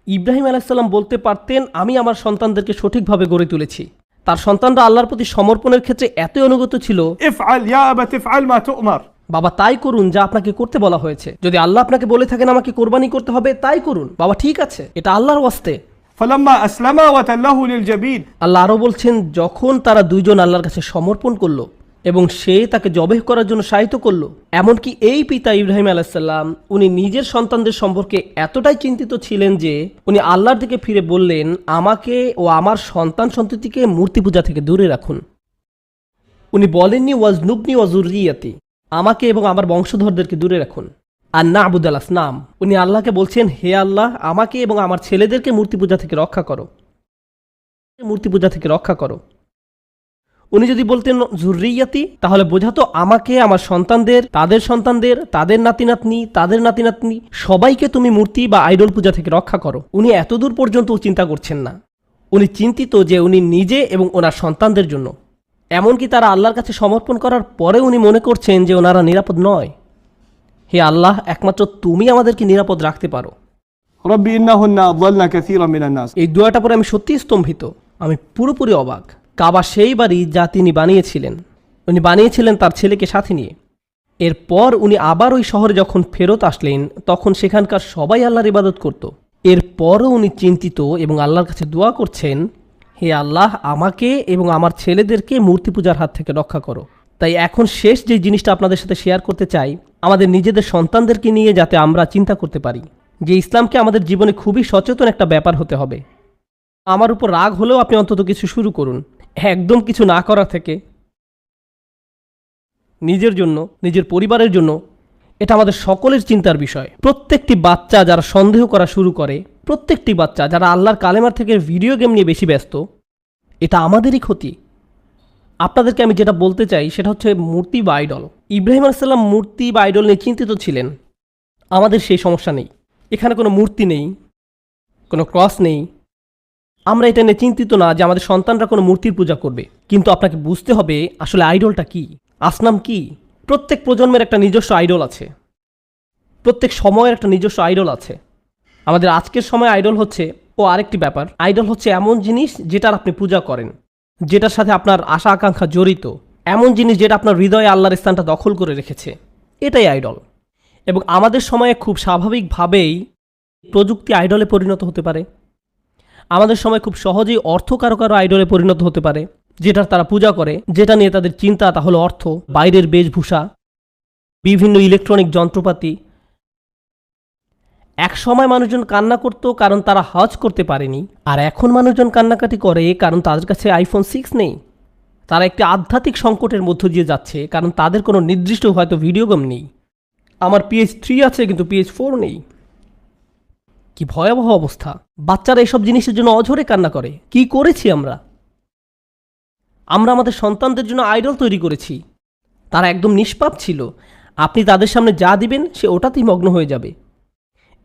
ইব্রাহিম আলাইহিসসালাম বলতে পারতেন, আমি আমার সন্তানদেরকে সঠিকভাবে গড়ে তুলেছি। তার সন্তানরা আল্লাহর প্রতি সমর্পণের ক্ষেত্রে এতই অনুগত ছিল, افعل يا أبت افعل ما تؤمر। বাবা তাই করুন যা আপনাকে করতে বলা হয়েছে। যদি আল্লাহ আপনাকে বলে থাকেন আমাকে কোরবানি করতে হবে, তাই করুন বাবা, ঠিক আছে, এটা আল্লাহর ওয়াস্তে। فلما أسلما وتله للجبين। আল্লাহ আরও বলছেন, যখন তারা দুইজন আল্লাহর কাছে সমর্পণ করলো এবং সে তাকে জবেহ করার জন্য সাহিত্য করলো, এমনকি এই পিতা ইব্রাহিম আলাইহিসসালাম উনি নিজের সন্তানদের সম্পর্কে এতটাই চিন্তিত ছিলেন যে উনি আল্লাহর দিকে ফিরে বললেন, আমাকে ও আমার সন্তান সন্ততিকে মূর্তি পূজা থেকে দূরে রাখুন। উনি বলেননি ওয়াজনুবনি ওয়াজুররিয়াতি, আমাকে এবং আমার বংশধরদেরকে দূরে রাখুন। আর না আবুদাল আসনাম, উনি আল্লাহকে বলছেন, হে আল্লাহ, আমাকে এবং আমার ছেলেদেরকে মূর্তি পূজা থেকে রক্ষা করো। উনি যদি বলতেন জুররিয়াতি, তাহলে বোঝাতো আমাকে, আমার সন্তানদের, তাদের সন্তানদের, তাদের নাতি নাতনি সবাইকে তুমি মূর্তি বা আইডল পূজা থেকে রক্ষা করো। উনি এতদূর পর্যন্ত চিন্তা করছেন না। উনি চিন্তিত যে উনি নিজে এবং ওনার সন্তানদের জন্য। এমনকি তারা আল্লাহর কাছে সমর্পণ করার পরে উনি মনে করছেন যে ওনারা নিরাপদ নয়। হে আল্লাহ, একমাত্র তুমি আমাদেরকে নিরাপদ রাখতে পারো। ربي إنهن أضلن كثيرا من الناس। এই দোয়াটা পরে আমি সত্যিই স্তম্ভিত, আমি পুরোপুরি অবাক। কাবা সেই বাড়ি যা তিনি বানিয়েছিলেন, উনি বানিয়েছিলেন তার ছেলেকে সাথে নিয়ে। এরপর উনি আবার ওই শহরে যখন ফেরত আসলেন তখন সেখানকার সবাই আল্লাহর ইবাদত করত। এরপরও উনি চিন্তিত এবং আল্লাহর কাছে দোয়া করছেন, হে আল্লাহ, আমাকে এবং আমার ছেলেদেরকে মূর্তি পূজার হাত থেকে রক্ষা করো। তাই এখন শেষ যে জিনিসটা আপনাদের সাথে শেয়ার করতে চাই, আমাদের নিজেদের সন্তানদেরকে নিয়ে যাতে আমরা চিন্তা করতে পারি যে ইসলামকে আমাদের জীবনে খুবই সচেতন একটা ব্যাপার হতে হবে। আমার উপর রাগ হলেও আপনি অন্তত কিছু শুরু করুন, একদম কিছু না করা থেকে। নিজের জন্য, নিজের পরিবারের জন্য এটা আমাদের সকলের চিন্তার বিষয়। প্রত্যেকটি বাচ্চা যারা সন্দেহ করা শুরু করে, প্রত্যেকটি বাচ্চা যারা আল্লাহর কালেমার থেকে ভিডিও গেম নিয়ে বেশি ব্যস্ত, এটা আমাদেরই ক্ষতি। আপনাদেরকে আমি যেটা বলতে চাই সেটা হচ্ছে মূর্তি বা আইডল। ইব্রাহিম আলাইহিসসালাম মূর্তি বা আইডল নিয়ে চিন্তিত ছিলেন। আমাদের সেই সমস্যা নেই। এখানে কোনো মূর্তি নেই, কোনো ক্রস নেই। আমরা এটা নিয়ে চিন্তিত না যে আমাদের সন্তানরা কোনো মূর্তির পূজা করবে। কিন্তু আপনাকে বুঝতে হবে আসলে আইডলটা কি, আসনাম কি। প্রত্যেক প্রজন্মের একটা নিজস্ব আইডল আছে, প্রত্যেক সময়ের একটা নিজস্ব আইডল আছে। আমাদের আজকের সময় আইডল হচ্ছে আরেকটি ব্যাপার। আইডল হচ্ছে এমন জিনিস যেটার আপনি পূজা করেন, যেটার সাথে আপনার আশা আকাঙ্ক্ষা জড়িত, এমন জিনিস যেটা আপনার হৃদয়ে আল্লাহর স্থানটা দখল করে রেখেছে, এটাই আইডল। এবং আমাদের সময়ে খুব স্বাভাবিকভাবেই প্রযুক্তি আইডলে পরিণত হতে পারে। আমাদের সময় খুব সহজেই অর্থ কারো কারো আইডলে পরিণত হতে পারে, যেটার তারা পূজা করে, যেটা নিয়ে তাদের চিন্তা তা হলো অর্থ, বাইরের বেশভূষা, বিভিন্ন ইলেকট্রনিক যন্ত্রপাতি। এক সময় মানুষজন কান্না করত কারণ তারা হজ করতে পারেনি, আর এখন মানুষজন কান্নাকাটি করে কারণ তাদের কাছে আইফোন 6 নেই। তারা একটি আধ্যাত্মিক সংকটের মধ্য দিয়ে যাচ্ছে কারণ তাদের কোনো নির্দিষ্ট হয়তো ভিডিও গেম নেই। আমার PS3 আছে কিন্তু PS4 নেই। কি ভয়াবহ অবস্থা! বাচ্চারা এসব জিনিসের জন্য অঝরে কান্না করে। কি করেছি আমরা? আমরা আমাদের সন্তানদের জন্য আইডল তৈরি করেছি। তারা একদম নিষ্পাপ ছিল। আপনি তাদের সামনে যা দিবেন সে ওটাতেই মগ্ন হয়ে যাবে।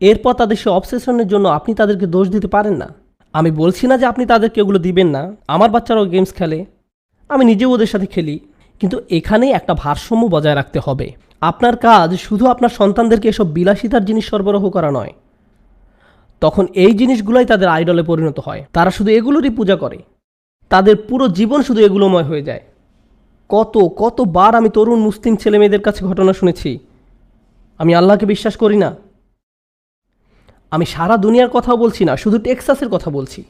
এরপর তাদের সে অবসেশনের জন্য আপনি তাদেরকে দোষ দিতে পারেন না। আমি বলছি না যে আপনি তাদেরকে ওগুলো দিবেন না। আমার বাচ্চারাও গেমস খেলে, আমি নিজেও ওদের সাথে খেলি। কিন্তু এখানেই একটা ভারসাম্য বজায় রাখতে হবে। আপনার কাজ শুধু আপনার সন্তানদেরকে এসব বিলাসিতার জিনিস সরবরাহ করা নয়। তখন এই জিনিসগুলোই তাদের আইডলে পরিণত হয়। তারা শুধু এগুলোরই পূজা করে। তাদের পুরো জীবন শুধু এগুলোময় হয়ে যায়। কতবার আমি তরুণ মুসলিম ছেলেমেয়েদের কাছে ঘটনা শুনেছি, আমি আল্লাহকে বিশ্বাস করি না। আমি সারা দুনিয়ার কথাও বলছি না, শুধু টেক্সাসের কথা বলছি।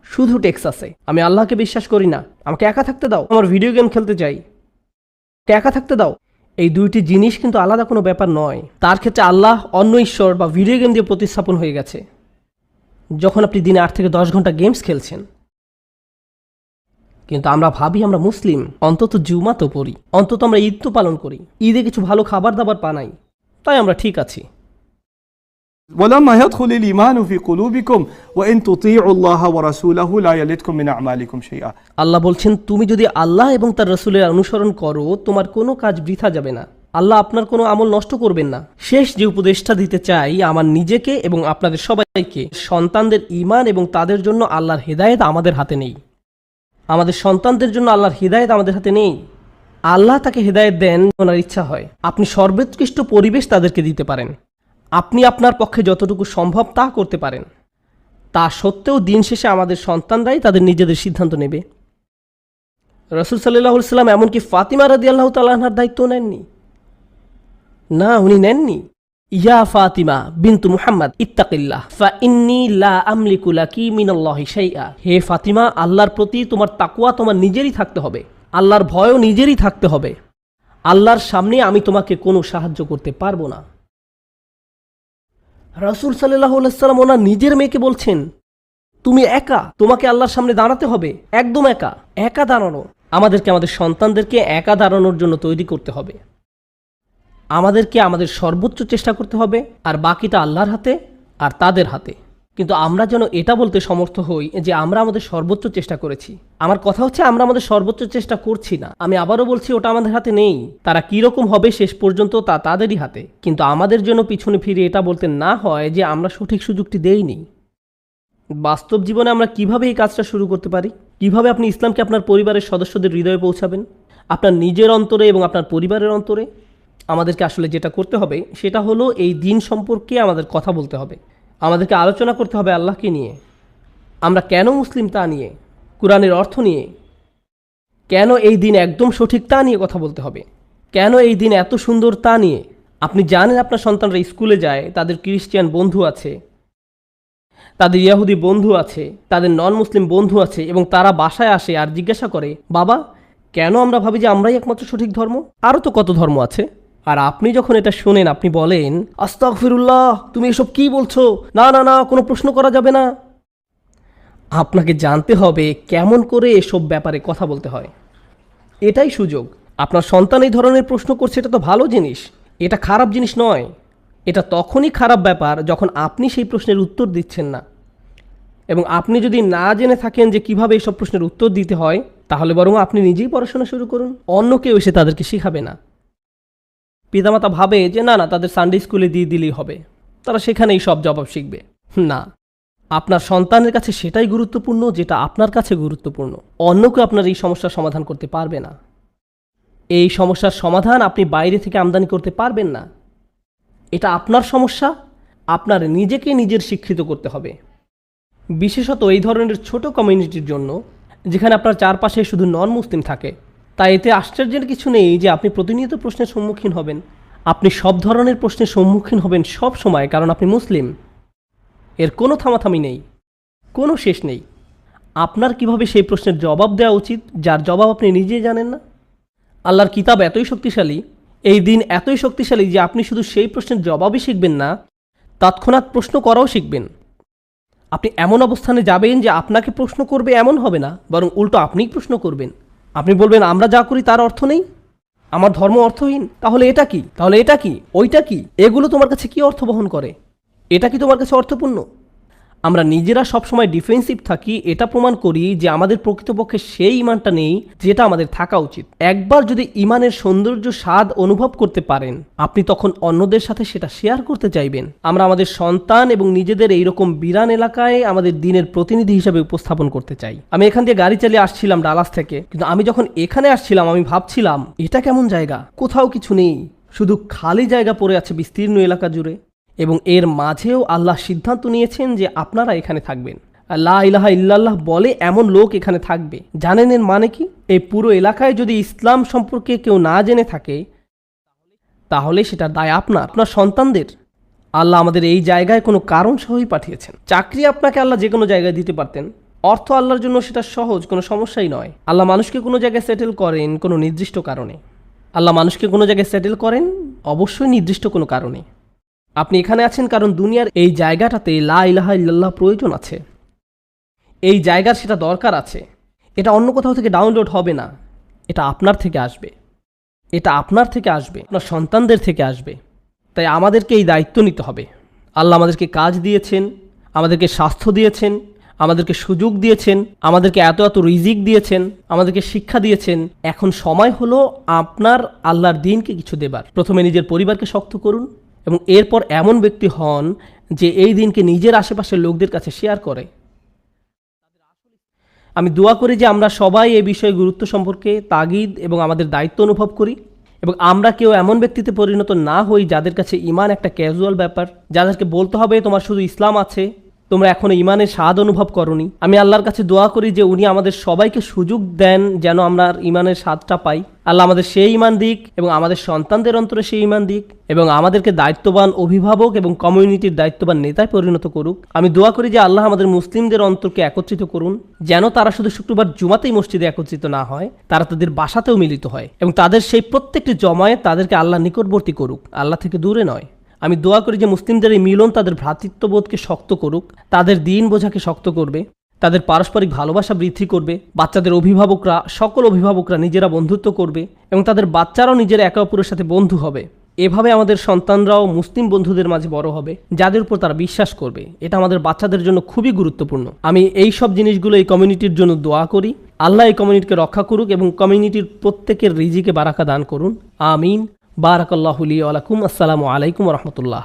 শুধু টেক্সাসে আমি আল্লাহকে বিশ্বাস করি না, আমাকে একা থাকতে দাও, আমার ভিডিও গেম খেলতে চাই, একা থাকতে দাও। এই দুইটি জিনিস কিন্তু আলাদা কোনো ব্যাপার নয়। তার ক্ষেত্রে আল্লাহ অন্য ঈশ্বর বা ভিডিও গেম দিয়ে প্রতিস্থাপন হয়ে গেছে। যখন আপনি দিনে 8 থেকে 10 ঘন্টা গেমস খেলছেন, কিন্তু আমরা ভাবি আমরা মুসলিম, অন্তত জুমা তো পড়ি, অন্তত আমরা ঈদ তো পালন করি, ঈদে কিছু ভালো খাবার দাবার বানাই, তাই আমরা ঠিক আছি। ولما يدخل الإيمان في قلوبكم وإن تطيعوا الله ورسوله لا يلدكم من أعمالكم شيئا। আল্লাহ বলছেন, তুমি যদি আল্লাহ এবং তার রাসূলের অনুসরণ করো, তোমার কোনো কাজ বৃথা যাবে না, আল্লাহ আপনার কোনো আমল নষ্ট করবেন না। শেষ যে উপদেশটা দিতে চাই আমার নিজেকে এবং আপনাদের সবাইকে, সন্তানদের ঈমান এবং তাদের জন্য আল্লাহর হেদায়েত আমাদের হাতে নেই। আমাদের সন্তানদের জন্য আল্লাহর হেদায়েত আমাদের হাতে নেই। আল্লাহ তাকে হেদায়েত দেন ওনার ইচ্ছা হয়। আপনি সর্বোৎকৃষ্ট পরিবেশ তাদেরকে দিতে পারেন, আপনি আপনার পক্ষে যতটুকু সম্ভব তা করতে পারেন। তা সত্ত্বেও দিন শেষে আমাদের সন্তানরাই তাদের নিজেদের সিদ্ধান্ত নেবে। রাসূল সাল্লাল্লাহু আলাইহি ওয়াসাল্লাম এমনকি ফাতিমা রাদিয়াল্লাহু তাআলা আনহার দায়িত্ব নেননি। না, উনি নেননি। ইয়া ফাতিমা বিনতু মুহাম্মদ ইত্তাকিল্লাহ ফা ইন্নী লা আমলিকু লাকি মিনাল্লাহি শাইআ। হে ফাতিমা, আল্লাহর প্রতি তোমার তাকওয়া তোমার নিজেরই থাকতে হবে, আল্লাহর ভয়ও নিজেরই থাকতে হবে। আল্লাহর সামনে আমি তোমাকে কোনো সাহায্য করতে পারবো না। রাসূল সাল্লাল্লাহু আলাইহি ওয়াসাল্লাম ওনার নিজের মেয়েকে বলছেন, তুমি একা, তোমাকে আল্লাহর সামনে দাঁড়াতে হবে, একদম একা। একা দাঁড়ানো, আমাদেরকে আমাদের সন্তানদেরকে একা দাঁড়ানোর জন্য তৈরি করতে হবে। আমাদেরকে আমাদের সর্বোচ্চ চেষ্টা করতে হবে, আর বাকিটা আল্লাহর হাতে আর তাদের হাতে। কিন্তু আমরা যেন এটা বলতে সমর্থ হই যে আমরা আমাদের সর্বোচ্চ চেষ্টা করেছি। আমার কথা হচ্ছে, আমরা আমাদের সর্বোচ্চ চেষ্টা করছি না। আমি আবারও বলছি, ওটা আমাদের হাতে নেই। তারা কীরকম হবে শেষ পর্যন্ত তা তাদেরই হাতে। কিন্তু আমাদের জন্য পিছনে ফিরে এটা বলতে না হয় যে আমরা সঠিক সুযোগটি দেইনি। বাস্তব জীবনে আমরা কিভাবে এই কাজটা শুরু করতে পারি? কিভাবে আপনি ইসলামকে আপনার পরিবারের সদস্যদের হৃদয়ে পৌঁছাবেন, আপনার নিজের অন্তরে এবং আপনার পরিবারের অন্তরে? আমাদেরকে আসলে যেটা করতে হবে সেটা হলো এই দিন সম্পর্কে আমাদের কথা বলতে হবে। আমাদেরকে আলোচনা করতে হবে আল্লাহকে নিয়ে, আমরা কেন মুসলিম তা নিয়ে, কোরআনের অর্থ নিয়ে, কেন এই দিন একদম সঠিক তা নিয়ে কথা বলতে হবে, কেন এই দিন এত সুন্দর তা নিয়ে। আপনি জানেন আপনার সন্তানরা স্কুলে যায়, তাদের ক্রিশ্চিয়ান বন্ধু আছে, তাদের ইয়াহুদি বন্ধু আছে, তাদের নন মুসলিম বন্ধু আছে, এবং তারা বাসায় আসে আর জিজ্ঞাসা করে, বাবা কেন আমরা ভাবি যে আমরাই একমাত্র সঠিক ধর্ম? আরও তো কত ধর্ম আছে। আর আপনি যখন এটা শোনেন আপনি বলেন, আস্তাগফিরুল্লাহ, তুমি এসব কি বলছো? না না না, কোনো প্রশ্ন করা যাবে না। আপনাকে জানতে হবে কেমন করে এসব ব্যাপারে কথা বলতে হয়। এটাই সুযোগ। আপনার সন্তান এই ধরনের প্রশ্ন করছে, এটা তো ভালো জিনিস, এটা খারাপ জিনিস নয়। এটা তখনই খারাপ ব্যাপার যখন আপনি সেই প্রশ্নের উত্তর দিচ্ছেন না। এবং আপনি যদি না জেনে থাকেন যে কিভাবে এইসব প্রশ্নের উত্তর দিতে হয়, তাহলে বরং আপনি নিজেই পড়াশোনা শুরু করুন, অন্য কেউ এসে তাদেরকে শেখাবে না। পিতামাতা ভাবে যে না না, তাদের সানডে স্কুলে দিয়ে দিলেই হবে, তারা সেখানেই সব জবাব শিখবে। না, আপনার সন্তানের কাছে সেটাই গুরুত্বপূর্ণ যেটা আপনার কাছে গুরুত্বপূর্ণ। অন্য কেউ আপনার এই সমস্যার সমাধান করতে পারবে না। এই সমস্যার সমাধান আপনি বাইরে থেকে আমদানি করতে পারবেন না। এটা আপনার সমস্যা, আপনার নিজেকে নিজের শিক্ষিত করতে হবে। বিশেষত এই ধরনের ছোট কমিউনিটির জন্য, যেখানে আপনার চারপাশে শুধু নন মুসলিম থাকে। তাই এতে আশ্চর্যের কিছু নেই যে আপনি প্রতিনিয়ত প্রশ্নের সম্মুখীন হবেন। আপনি সব ধরনের প্রশ্নের সম্মুখীন হবেন সব সময়, কারণ আপনি মুসলিম। এর কোনো থামাথামি নেই, কোনো শেষ নেই। আপনার কিভাবে সেই প্রশ্নের জবাব দেওয়া উচিত যার জবাব আপনি নিজেই জানেন না? আল্লাহর কিতাব এতই শক্তিশালী, এই দিন এতই শক্তিশালী যে আপনি শুধু সেই প্রশ্নের জবাবই শিখবেন না, তৎক্ষণাৎ প্রশ্ন করাও শিখবেন। আপনি এমন অবস্থানে যাবেন যে আপনাকে প্রশ্ন করবে এমন হবে না, বরং উল্টো আপনিই প্রশ্ন করবেন। আপনি বলবেন, আমরা যা করি তার অর্থ নেই, আমার ধর্ম অর্থহীন, তাহলে এটা কি, তাহলে এটা কি, ওইটা কি, এগুলো তোমার কাছে কি অর্থ বহন করে, এটা কি তোমার কাছে অর্থপূর্ণ? আমরা নিজেরা সবসময় ডিফেন্সিভ থাকি, এটা প্রমাণ করি যে আমাদের প্রকৃতপক্ষে সেই ইমানটা নেই যেটা আমাদের থাকা উচিত। একবার যদি ইমানের সৌন্দর্য স্বাদ অনুভব করতে পারেন, আপনি তখন অন্যদের সাথে সেটা শেয়ার করতে চাইবেন। আমরা আমাদের সন্তান এবং নিজেদের এইরকম বিরান এলাকায় আমাদের দিনের প্রতিনিধি হিসেবে উপস্থাপন করতে চাই। আমি এখান দিয়ে গাড়ি চালিয়ে আসছিলাম ডালাস থেকে, কিন্তু আমি যখন এখানে আসছিলাম আমি ভাবছিলাম, এটা কেমন জায়গা, কোথাও কিছু নেই, শুধু খালি জায়গা পড়ে আছে বিস্তীর্ণ এলাকা জুড়ে। এবং এর মাঝেও আল্লাহ সিদ্ধান্ত নিয়েছেন যে আপনারা এখানে থাকবেন। লা ইলাহা ইল্লাল্লাহ বলে এমন লোক এখানে থাকবে। জানেন এর মানে কি? এই পুরো এলাকায় যদি ইসলাম সম্পর্কে কেউ না জেনে থাকে, তাহলে সেটা দায় আপনার সন্তানদের। আল্লাহ আমাদের এই জায়গায় কোনো কারণ সহই পাঠিয়েছেন। চাকরি আপনাকে আল্লাহ যে কোনো জায়গায় দিতে পারতেন। অর্থ আল্লাহর জন্য সেটা সহজ, কোনো সমস্যাই নয়। আল্লাহ মানুষকে কোনো জায়গায় সেটেল করেন কোনো নির্দিষ্ট কারণে। আল্লাহ মানুষকে কোনো জায়গায় সেটেল করেন অবশ্যই নির্দিষ্ট কোনো কারণে। আপনি এখানে আছেন কারণ দুনিয়ার এই জায়গাটাতে লা ইলাহা ইল্লাল্লাহ প্রয়োজন আছে, এই জায়গার সেটা দরকার আছে। এটা অন্য কোথাও থেকে ডাউনলোড হবে না, এটা আপনার থেকে আসবে, এটা আপনার থেকে আসবে, আপনার সন্তানদের থেকে আসবে। তাই আমাদেরকে এই দায়িত্ব নিতে হবে। আল্লাহ আমাদেরকে কাজ দিয়েছেন, আমাদেরকে স্বাস্থ্য দিয়েছেন, আমাদেরকে সুযোগ দিয়েছেন, আমাদেরকে এত এত রিজিক দিয়েছেন, আমাদেরকে শিক্ষা দিয়েছেন। এখন সময় হলো আপনার আল্লাহর দ্বীনকে কিছু দেবার। প্রথমে নিজের পরিবারকে শক্ত করুন এবং এরপর এমন ব্যক্তি হন যে এই দিনকে নিজের আশেপাশের লোকদের কাছে শেয়ার করে। আমি দোয়া করি যে আমরা সবাই এই বিষয়ে গুরুত্ব সম্পর্কে তাগিদ এবং আমাদের দায়িত্ব অনুভব করি এবং আমরা কেউ এমন ব্যক্তিতে পরিণত না হই যাদের কাছে ঈমান একটা ক্যাজুয়াল ব্যাপার, যাদেরকে বলতে হবে তোমার শুধু ইসলাম আছে, তোমরা এখনো ঈমানের স্বাদ অনুভব করনি। আমি আল্লাহর কাছে দোয়া করি যে উনি আমাদের সবাইকে সুযোগ দেন যেন আমরা ঈমানের স্বাদটা পাই। আল্লাহ আমাদের সেই ঈমান দিক এবং আমাদের সন্তানদের অন্তরে সেই ঈমান দিক এবং আমাদেরকে দায়িত্ববান অভিভাবক এবং কমিউনিটির দায়িত্ববান নেতায় পরিণত করুক। আমি দোয়া করি যে আল্লাহ আমাদের মুসলিমদের অন্তরকে একত্রিত করুন, যেন তারা শুধু শুক্রবার জুমাতেই মসজিদে একত্রিত না হয়, তারা তাদের বাসাতেও মিলিত হয় এবং তাদের সেই প্রত্যেকটি জমায়েত তাদেরকে আল্লাহ নিকটবর্তী করুক, আল্লাহ থেকে দূরে নয়। আমি দোয়া করি যে মুসলিমদের এই মিলন তাদের ভ্রাতৃত্ববোধকে শক্ত করুক, তাদের দিন বোঝাকে শক্ত করবে, তাদের পারস্পরিক ভালোবাসা বৃদ্ধি করবে, বাচ্চাদের অভিভাবকরা সকল অভিভাবকরা নিজেরা বন্ধুত্ব করবে এবং তাদের বাচ্চারাও নিজের একে অপরের সাথে বন্ধু হবে। এভাবে আমাদের সন্তানরাও মুসলিম বন্ধুদের মাঝে বড় হবে যাদের উপর তারা বিশ্বাস করবে। এটা আমাদের বাচ্চাদের জন্য খুবই গুরুত্বপূর্ণ। আমি এই সব জিনিসগুলো এই কমিউনিটির জন্য দোয়া করি। আল্লাহ এই কমিউনিটিকে রক্ষা করুক এবং কমিউনিটির প্রত্যেকের রিজিকে বারাকা দান করুন। আমিন। বারাকাল্লাহু লি ওয়া লাকুম। আসসালামু আলাইকুম ওয়া রাহমাতুল্লাহ।